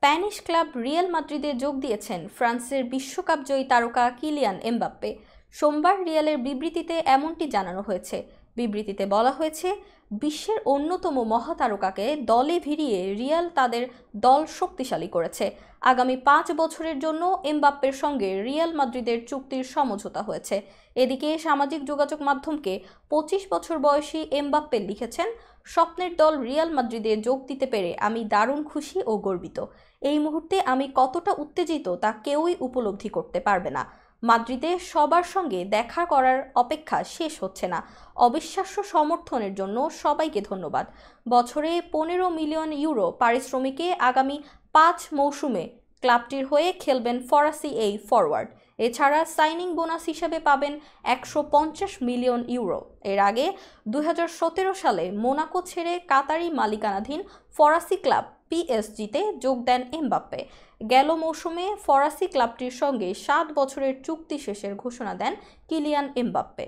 Spanish club Real মাদ্রিদে যোগ দিয়েছেন ফ্রান্সের বিশ্বকাপ জয়ী তারকা কিলিয়ান এমবাপ্পে। সোমবার রিয়ালের বিবৃতিতে এমনটি জানানো হয়েছে। বিবৃতিতে বলা হয়েছে, বিশ্বের অন্যতম মহাতারকাকে দলে ভিড়িয়ে রিয়াল তাদের দল শক্তিশালী করেছে। আগামী 5 বছরের জন্য এমবাপ্পের সঙ্গে রিয়াল মাদ্রিদের চুক্তির সমঝোতা হয়েছে। এদিকে সামাজিক যোগাযোগ মাধ্যমকে 25 বছর বয়সী এমবাপ্পে লিখেছেন, স্বপ্নের দল রিয়াল মাদ্রিদে যোগ দিতে পেরে আমি দারুণ খুশি ও গর্বিত। এই মুহূর্তে আমি কতটা উত্তেজিত তা কেউই উপলব্ধি করতে পারবে না। মাদ্রিদে সবার সঙ্গে দেখা করার অপেক্ষা শেষ হচ্ছে না। অবিশ্বাস্য সমর্থনের জন্য সবাইকে ধন্যবাদ। বছরে 15 মিলিয়ন ইউরো পারিশ্রমিকে আগামী 5 মৌসুমে ক্লাবটির হয়ে খেলবেন ফরাসি এই ফরওয়ার্ড। এছাড়া সাইনিং বোনাস হিসেবে পাবেন 150 মিলিয়ন ইউরো। এর আগে 2017 সালে মোনাকো ছেড়ে কাতারি মালিকানাধীন ফরাসি ক্লাব পিএসজিতে যোগ দেন এমবাপ্পে। গেল মৌসুমে ফরাসি ক্লাবটির সঙ্গে 7 বছরের চুক্তি শেষের ঘোষণা দেন কিলিয়ান এমবাপ্পে।